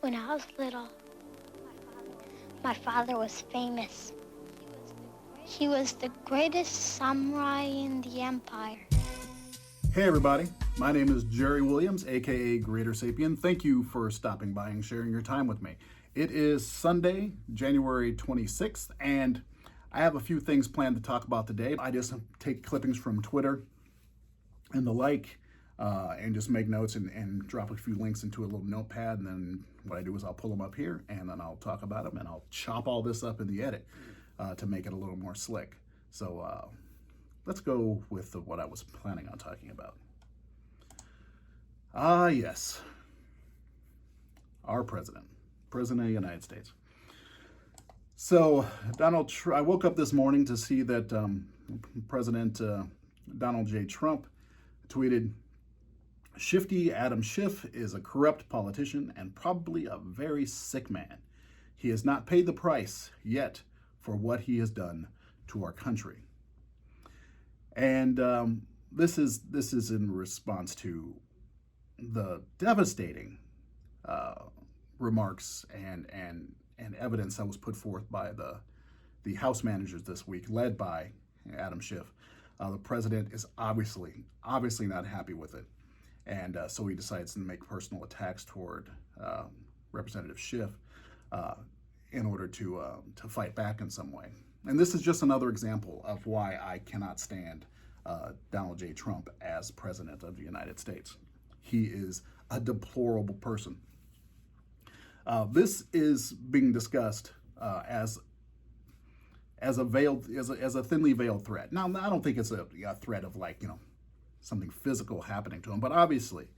When I was little, my father was famous. He was the greatest samurai in the empire. Hey everybody, my name is Jerry Williams, aka Greater Sapien. Thank you for stopping by and sharing your time with me. It is Sunday, January 26th, and I have a few things planned to talk about today. I just take clippings from Twitter and the like, and just make notes and drop a few links into a little notepad. And then what I do is I'll pull them up here, and then I'll talk about them, and I'll chop all this up in the edit to make it a little more slick. So let's go with what I was planning on talking about. Yes, our president of the United States. So I woke up this morning to see that President Donald J. Trump tweeted, "Shifty Adam Schiff is a corrupt politician and probably a very sick man. He has not paid the price yet for what he has done to our country." And this is in response to the devastating remarks and evidence that was put forth by the House managers this week, led by Adam Schiff. The president is obviously not happy with it, and so he decides to make personal attacks toward Representative Schiff in order to fight back in some way. And this is just another example of why I cannot stand Donald J. Trump as president of the United States. He is a deplorable person. This is being discussed as a thinly veiled threat. Now, I don't think it's a threat of something physical happening to him, but obviously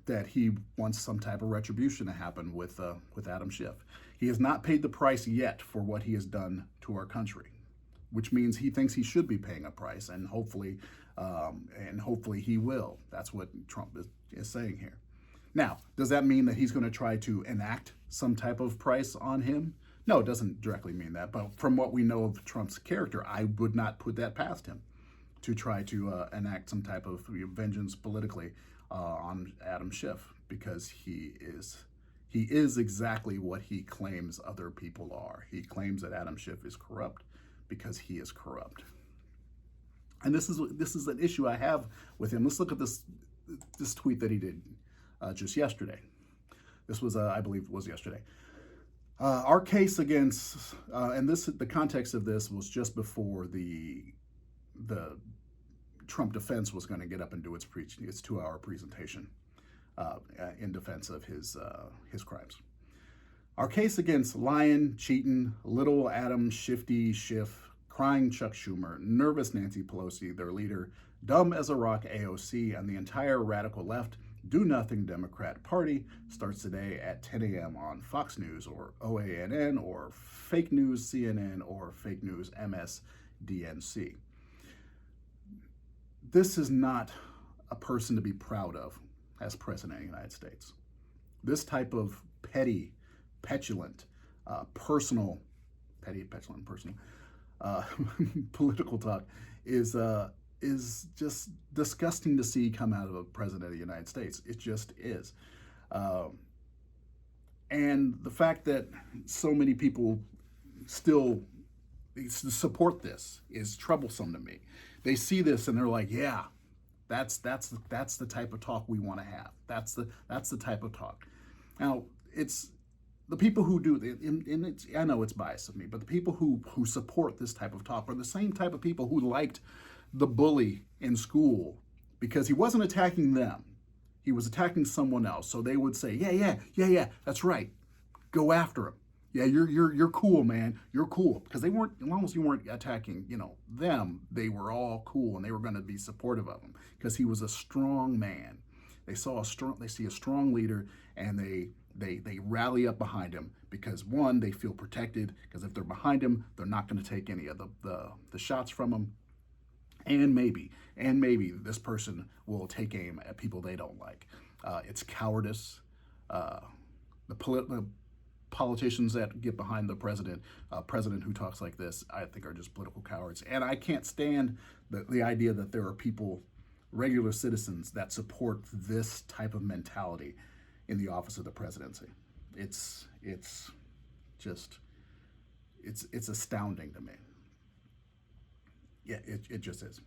that he wants some type of retribution to happen with Adam Schiff. He has not paid the price yet for what he has done to our country, which means he thinks he should be paying a price, and hopefully he will. That's what Trump is saying here. Now, does that mean that he's going to try to enact some type of price on him? No, it doesn't directly mean that. But from what we know of Trump's character, I would not put that past him to try to enact some type of vengeance politically on Adam Schiff, because he is exactly what he claims other people are. He claims that Adam Schiff is corrupt because he is corrupt. And this is an issue I have with him. Let's look at this tweet that he did just yesterday. This was, I believe, was yesterday. Our case against, and the context of this was just before the Trump defense was going to get up and do its 2-hour presentation in defense of his crimes. Our case against lying, cheating, little Adam, shifty Schiff, crying Chuck Schumer, nervous Nancy Pelosi, their leader, dumb as a rock AOC, and the entire radical left do-nothing Democrat Party starts today at 10 a.m. on Fox News or OANN or Fake News CNN or Fake News MSDNC. This is not a person to be proud of as president of the United States. This type of petty, petulant, personal political talk is just disgusting to see come out of a president of the United States. It just is. And the fact that so many people still support this is troublesome to me. They see this and they're like, yeah, that's the type of talk we want to have. That's the type of talk. Now, it's the people who do, and I know it's biased of me, but the people who support this type of talk are the same type of people who liked the bully in school because he wasn't attacking them. He was attacking someone else. So they would say, yeah, that's right. Go after him. Yeah, you're cool, man. You're cool. Because they weren't, as long as you weren't attacking, them, they were all cool and they were going to be supportive of him because he was a strong man. They see a strong leader, and they rally up behind him because, one, they feel protected, because if they're behind him, they're not going to take any of the shots from him. And maybe this person will take aim at people they don't like. It's cowardice. The politicians that get behind the president who talks like this, I think, are just political cowards. And I can't stand the idea that there are people, regular citizens, that support this type of mentality in the office of the presidency. It's just it's astounding to me. Yeah, it just is.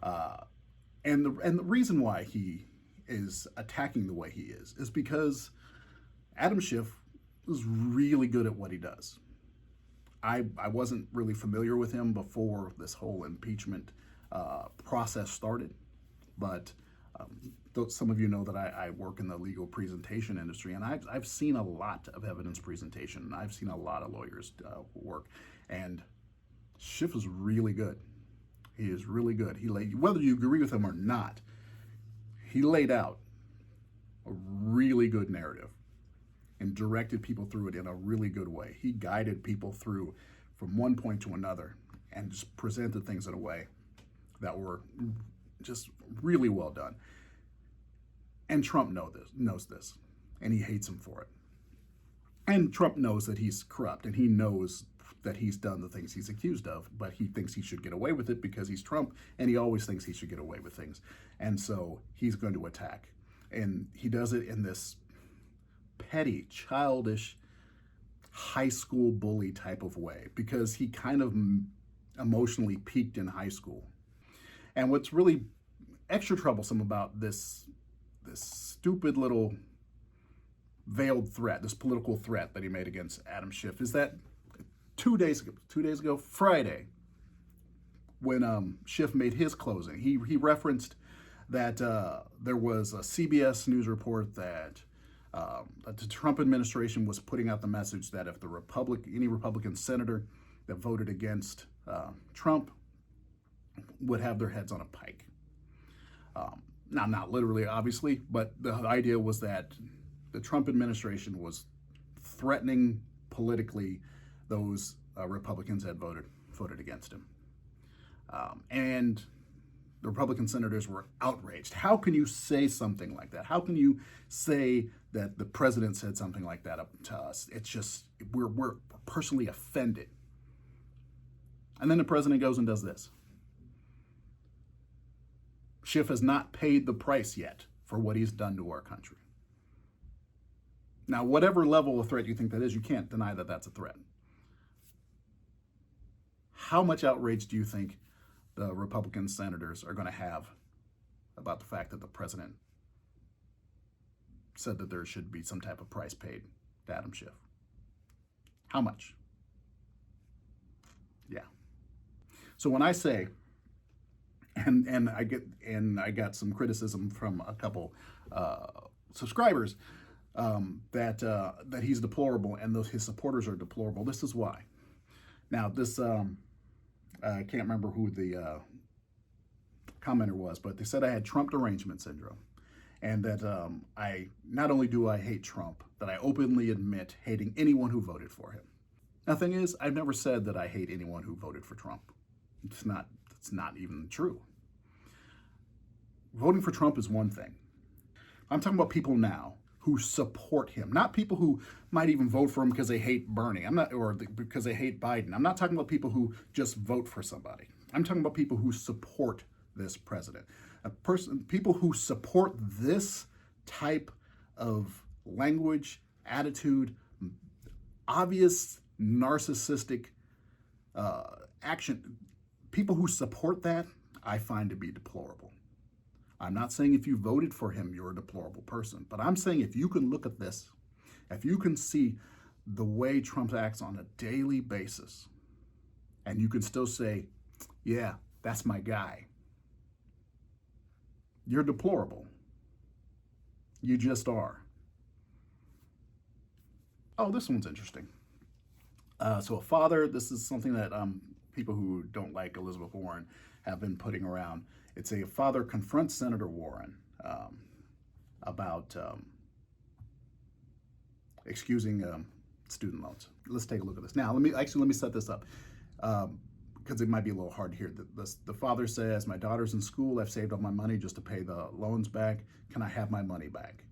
And the reason why he is attacking the way he is because Adam Schiff is really good at what he does. I wasn't really familiar with him before this whole impeachment process started, but some of you know that I work in the legal presentation industry, and I've seen a lot of evidence presentation, and I've seen a lot of lawyers work, and Schiff is really good. He is really good. Whether you agree with him or not, he laid out a really good narrative and directed people through it in a really good way. He guided people through from one point to another and just presented things in a way that were just really well done. And Trump knows this, and he hates him for it. And Trump knows that he's corrupt, and he knows that he's done the things he's accused of, but he thinks he should get away with it because he's Trump, and he always thinks he should get away with things. And so he's going to attack. And he does it in this petty, childish, high school bully type of way because he kind of emotionally peaked in high school. And what's really extra troublesome about this stupid little veiled threat, this political threat that he made against Adam Schiff, is that 2 days ago, Friday, when Schiff made his closing, he referenced that there was a CBS News report that the Trump administration was putting out the message that if any Republican senator that voted against Trump would have their heads on a pike. Now, not literally, obviously, but the idea was that the Trump administration was threatening politically those Republicans that voted against him. And the Republican senators were outraged. How can you say something like that? How can you say that the president said something like that up to us? It's just, we're personally offended. And then the president goes and does this. Schiff has not paid the price yet for what he's done to our country. Now, whatever level of threat you think that is, you can't deny that that's a threat. How much outrage do you think the Republican senators are going to have about the fact that the president said that there should be some type of price paid to Adam Schiff? How much? Yeah. So when I say, and I got some criticism from a couple subscribers that he's deplorable and his supporters are deplorable. This is why. Now this I can't remember who the commenter was, but they said I had Trump derangement syndrome, and that I not only do I hate Trump, that I openly admit hating anyone who voted for him. Now, the thing is, I've never said that I hate anyone who voted for Trump. It's not even true. Voting for Trump is one thing. I'm talking about people now who support him, not people who might even vote for him because they hate Bernie. Because they hate Biden. I'm not talking about people who just vote for somebody. I'm talking about people who support this president. People who support this type of language, attitude, obvious narcissistic action. People who support that, I find to be deplorable. I'm not saying if you voted for him, you're a deplorable person. But I'm saying if you can look at this, if you can see the way Trump acts on a daily basis, and you can still say, yeah, that's my guy, you're deplorable. You just are. Oh, this one's interesting. So a father, this is something that people who don't like Elizabeth Warren have been putting around. It's a father confronts Senator Warren about excusing student loans. Let's take a look at this. Now, let me set this up because it might be a little hard to hear. The father says, my daughter's in school. I've saved all my money just to pay the loans back. Can I have my money back?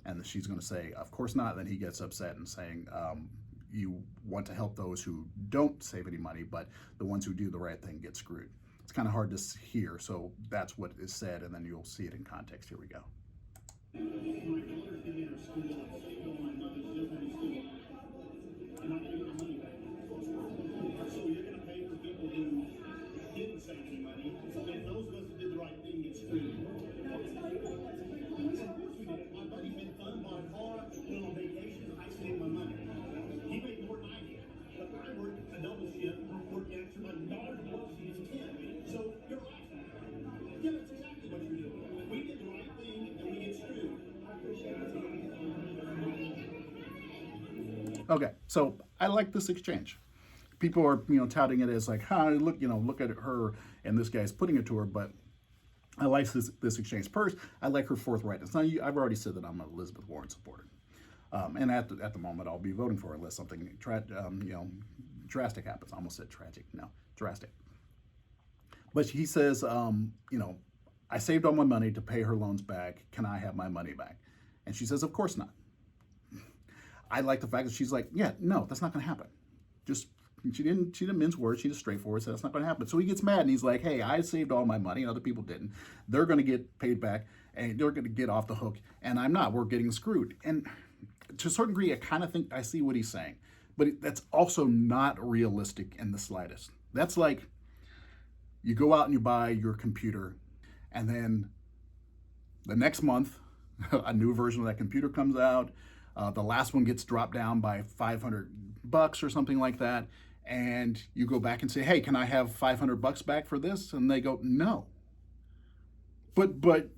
And she's going to say, of course not. Then he gets upset and saying, you want to help those who don't save any money, but the ones who do the right thing get screwed. It's kind of hard to hear, so that's what is said, and then you'll see it in context. Here we go. My daughter's been in her school and saved all my money. She doesn't have any student. And I'm going to get my money back. So you're going to pay for people who didn't save any money. And those of us who did the right thing get screwed. Of course we did. My buddy had fun, bought a car, went on vacation. I saved my money. He made more than I did. But I worked a double shift, worked extra. My daughter worked, she was 10. So you're right. Yeah, that's exactly what you're doing. We did the right thing and we get screwed. Okay, so I like this exchange. People are, touting it as like, look, look at her, and this guy's putting it to her, but I like this exchange. First, I like her forthrightness. Now, I've already said that I'm an Elizabeth Warren supporter. And at the moment, I'll be voting for her unless something, drastic happens. I almost said tragic. No, drastic. But he says, I saved all my money to pay her loans back. Can I have my money back? And she says, of course not. I like the fact that she's like, yeah, no, that's not going to happen. She didn't mince words. She just straightforward said that's not going to happen. So he gets mad and he's like, hey, I saved all my money and other people didn't. They're going to get paid back and they're going to get off the hook and I'm not. We're getting screwed. And to a certain degree, I kind of think I see what he's saying, but that's also not realistic in the slightest. That's like you go out and you buy your computer and then the next month, a new version of that computer comes out. The last one gets dropped down by $500 or something like that. And you go back and say, hey, can I have $500 back for this? And they go, no. But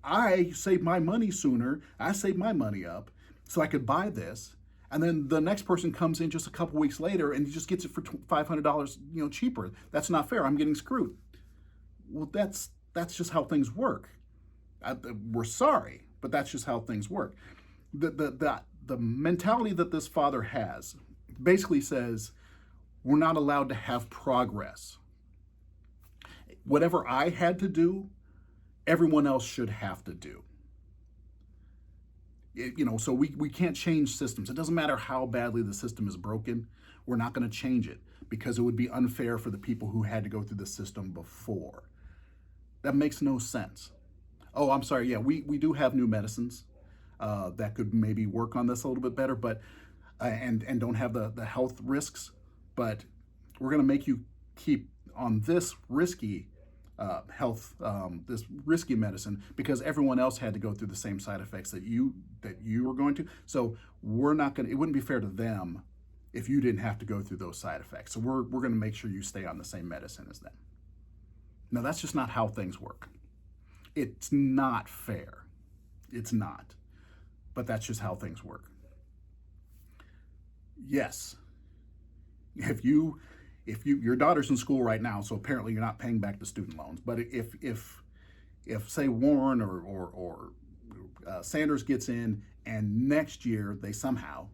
I saved my money sooner. I saved my money up so I could buy this. And then the next person comes in just a couple weeks later and he just gets it for $500, cheaper. That's not fair. I'm getting screwed. Well, that's just how things work. We're sorry, but that's just how things work. The mentality that this father has basically says we're not allowed to have progress. Whatever I had to do, everyone else should have to do. So we can't change systems. It doesn't matter how badly the system is broken. We're not going to change it because it would be unfair for the people who had to go through the system before. That makes no sense. Oh, I'm sorry. Yeah, we do have new medicines that could maybe work on this a little bit better, but and don't have the health risks. But we're going to make you keep on this risky this risky medicine because everyone else had to go through the same side effects that you were going to. So we're not going to. It wouldn't be fair to them if you didn't have to go through those side effects. So we're going to make sure you stay on the same medicine as them. No, that's just not how things work. It's not fair. It's not. But that's just how things work. Yes. If your daughter's in school right now, so apparently you're not paying back the student loans. But if say Warren or Sanders gets in, and next year they somehow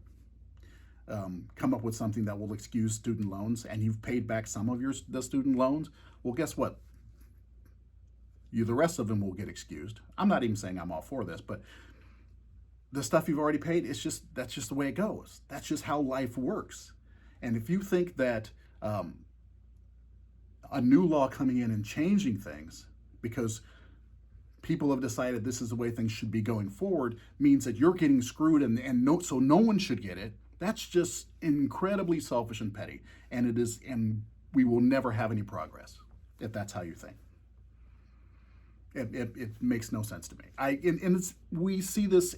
come up with something that will excuse student loans, and you've paid back some of the student loans, well, guess what? The rest of them will get excused. I'm not even saying I'm all for this, but the stuff you've already paid, that's just the way it goes. That's just how life works. And if you think that a new law coming in and changing things because people have decided this is the way things should be going forward means that you're getting screwed so no one should get it, that's just incredibly selfish and petty. And we will never have any progress if that's how you think. It makes no sense to me. We see this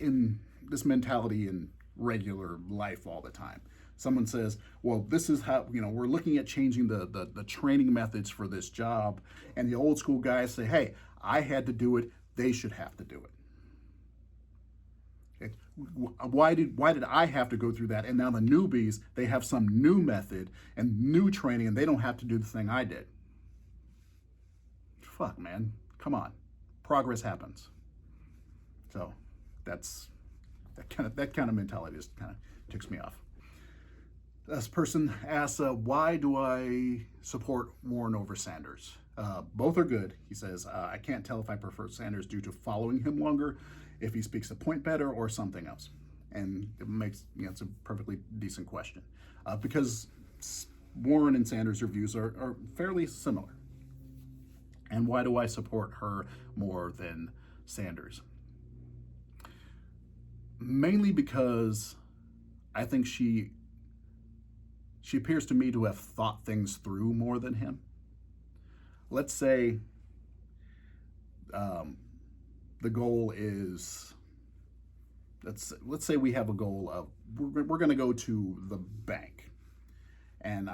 mentality in regular life all the time. Someone says, well, this is how, we're looking at changing the training methods for this job. And the old school guys say, hey, I had to do it. They should have to do it. Okay. Why did I have to go through that? And now the newbies, they have some new method and new training and they don't have to do the thing I did. Fuck, man. Come on. Progress happens. So that kind of mentality just kind of ticks me off. This person asks, why do I support Warren over Sanders? Both are good. He says, I can't tell if I prefer Sanders due to following him longer, if he speaks a point better, or something else. And it makes, it's a perfectly decent question. Because Warren and Sanders' views are fairly similar. And why do I support her more than Sanders? mainly because I think she appears to me to have thought things through more than him. Let's say the goal is, let's say we have a goal of we're going to go to the bank, and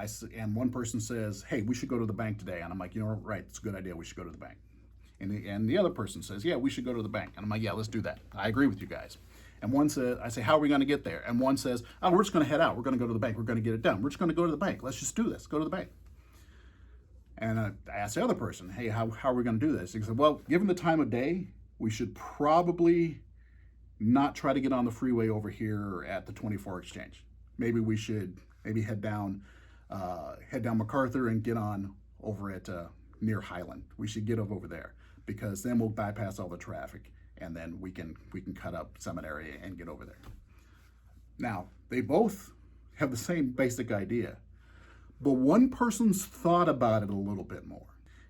one person says, "Hey, we should go to the bank today," and I'm like, right, it's a good idea. We should go to the bank. And the other person says, "Yeah, we should go to the bank," and I'm like, "Yeah, let's do that. I agree with you guys." And one says, I say, "How are we going to get there?" And one says, "Oh, we're just going to head out. We're going to go to the bank. We're going to get it done. We're just going to go to the bank. Let's just do this. Go to the bank." And I asked the other person, "Hey, how are we going to do this?" He said, "Well, given the time of day, we should probably not try to get on the freeway over here at the 24 exchange. Maybe we should head down MacArthur and get on over at near Highland. We should get over there, because then we'll bypass all the traffic, and then we can cut up Seminary and get over there." Now, they both have the same basic idea, but one person's thought about it a little bit more.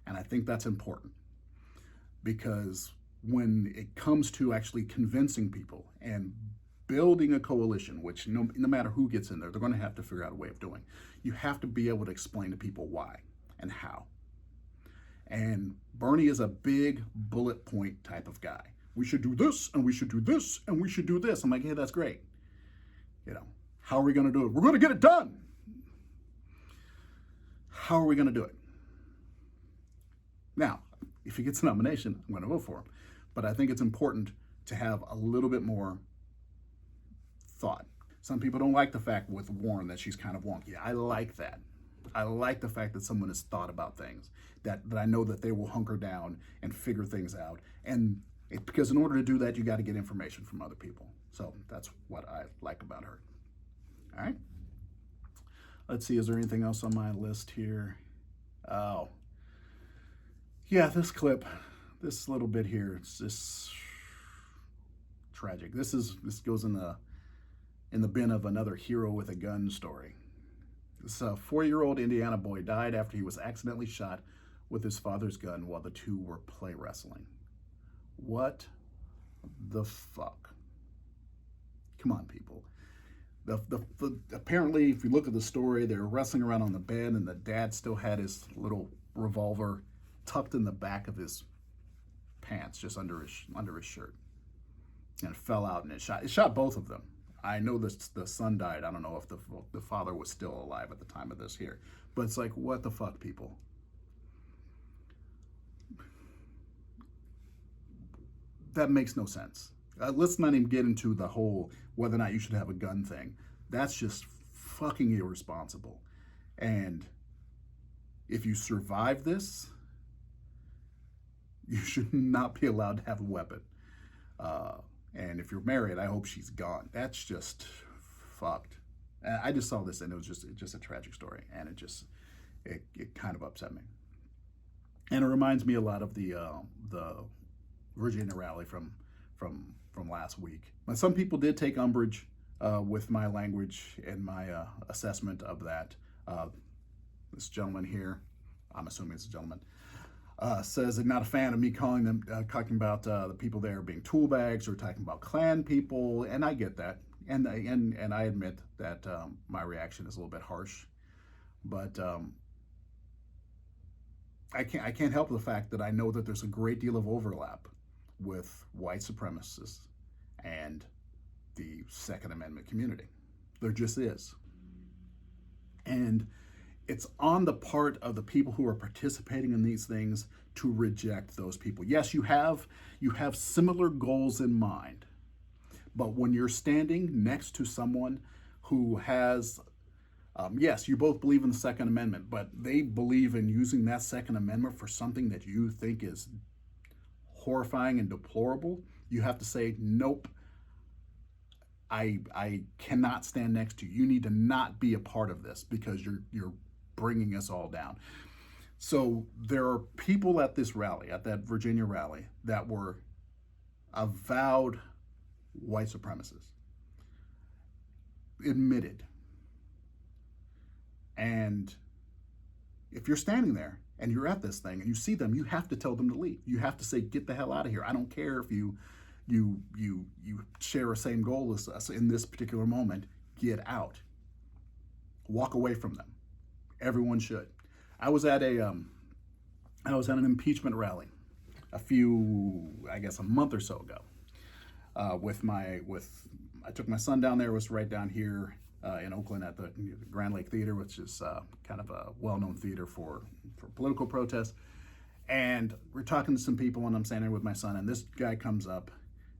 And I think that's important, because when it comes to actually convincing people and building a coalition, which no matter who gets in there, they're going to have to figure out a way of doing, you have to be able to explain to people why and how. And Bernie is a big bullet point type of guy. We should do this, and we should do this, and we should do this. I'm like, "Hey, that's great. How are we going to do it? We're going to get it done. How are we going to do it?" Now, if he gets a nomination, I'm going to vote for him. But I think it's important to have a little bit more thought. Some people don't like the fact with Warren that she's kind of wonky. I like that. I like the fact that someone has thought about things, that I know that they will hunker down and figure things out. And because in order to do that, you got to get information from other people. So that's what I like about her. All right. Let's see, is there anything else on my list here? Oh, yeah, this clip, this little bit here, it's just tragic. This goes in the bin of another hero with a gun story. This 4-year-old Indiana boy died after he was accidentally shot with his father's gun while the two were play wrestling. What the fuck? Come on, people. Apparently, if you look at the story, they were wrestling around on the bed, and the dad still had his little revolver tucked in the back of his pants, just under his shirt, and it fell out, and it shot both of them. I know the son died. I don't know if the father was still alive at the time of this here, but it's like, what the fuck, people? That makes no sense. Let's not even get into the whole whether or not you should have a gun thing. That's just fucking irresponsible. And if you survive this, you should not be allowed to have a weapon. And if you're married, I hope she's gone. That's just fucked. And I just saw this, and it was just a tragic story, and it kind of upset me. And it reminds me a lot of the Virginia rally from last week. Now, some people did take umbrage with my language and my assessment of that. This gentleman here, I'm assuming it's a gentleman, says they're not a fan of me calling them, talking about the people there being tool bags, or talking about Klan people, and I get that, and I admit that my reaction is a little bit harsh, but I can't help the fact that I know that there's a great deal of overlap with white supremacists and the Second Amendment community. There just is. And it's on the part of the people who are participating in these things to reject those people. Yes, you have similar goals in mind, but when you're standing next to someone who has, yes, you both believe in the Second Amendment, but they believe in using that Second Amendment for something that you think is horrifying and deplorable, you have to say, nope, I cannot stand next to you. You need to not be a part of this, because you're bringing us all down. So there are people at this rally, at that Virginia rally, that were avowed white supremacists, admitted. And if you're standing there and you're at this thing and you see them, you have to tell them to leave. You have to say, get the hell out of here. I don't care if you you share a same goal as us in this particular moment, get out. Walk away from them. Everyone should. I was at an impeachment rally a month or so ago. I took my son down there. It was right down here in Oakland at the Grand Lake Theater, which is kind of a well-known theater for political protests. And we're talking to some people, and I'm standing there with my son, and this guy comes up,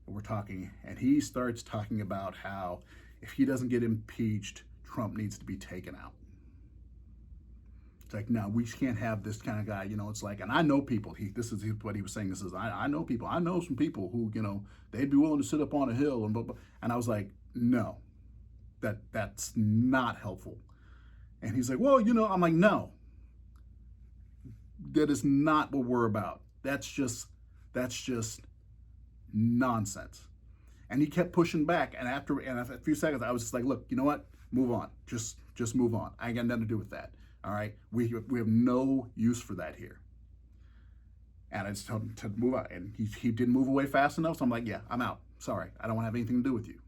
and we're talking, and he starts talking about how if he doesn't get impeached, Trump needs to be taken out. It's like, no, we can't have this kind of guy, it's like, and I know people, this is what he was saying, I know people, I know some people who, they'd be willing to sit up on a hill, and blah, blah. And I was like, no, that's not helpful. And he's like, well, I'm like, no, that is not what we're about. That's just nonsense. And he kept pushing back, and after a few seconds, I was just like, look, you know what? Move on. Just move on. I ain't got nothing to do with that. All right? We have no use for that here. And I just told him to move out, and he didn't move away fast enough, so I'm like, yeah, I'm out. Sorry, I don't want to have anything to do with you.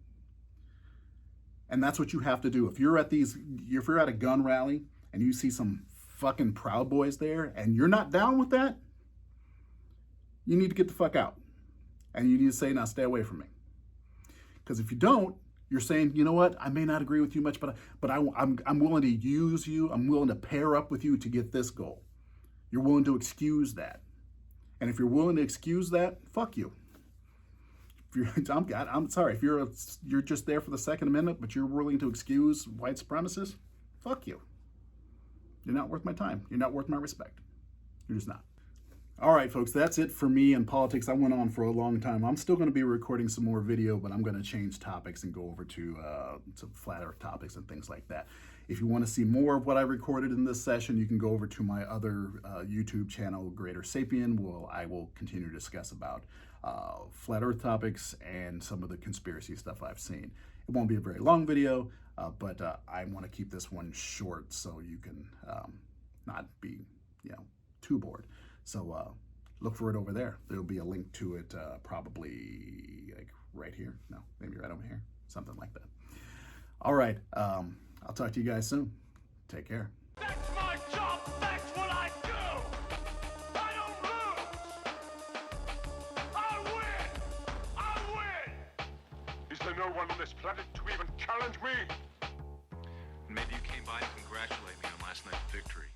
And that's what you have to do. If you're at a gun rally and you see some fucking Proud Boys there and you're not down with that, you need to get the fuck out. And you need to say, now stay away from me. Because if you don't, you're saying, you know what, I may not agree with you much, but I'm willing to use you. I'm willing to pair up with you to get this goal. You're willing to excuse that. And if you're willing to excuse that, fuck you. I'm sorry, if you're just there for the Second Amendment, but you're willing to excuse white supremacists, fuck you. You're not worth my time. You're not worth my respect. You're just not. All right, folks, that's it for me in politics. I went on for a long time. I'm still going to be recording some more video, but I'm going to change topics and go over to some flat earth topics and things like that. If you want to see more of what I recorded in this session, you can go over to my other YouTube channel, Greater Sapien. I will continue to discuss about flat earth topics and some of the conspiracy stuff I've seen. It won't be a very long video, but I want to keep this one short so you can not be, too bored. So look for it over there. There'll be a link to it probably like right here. No, maybe right over here. Something like that. All right. I'll talk to you guys soon. Take care. That's my job. That's what I do. I don't lose. I win. I win. Is there no one on this planet to even challenge me? Maybe you came by to congratulate me on last night's victory.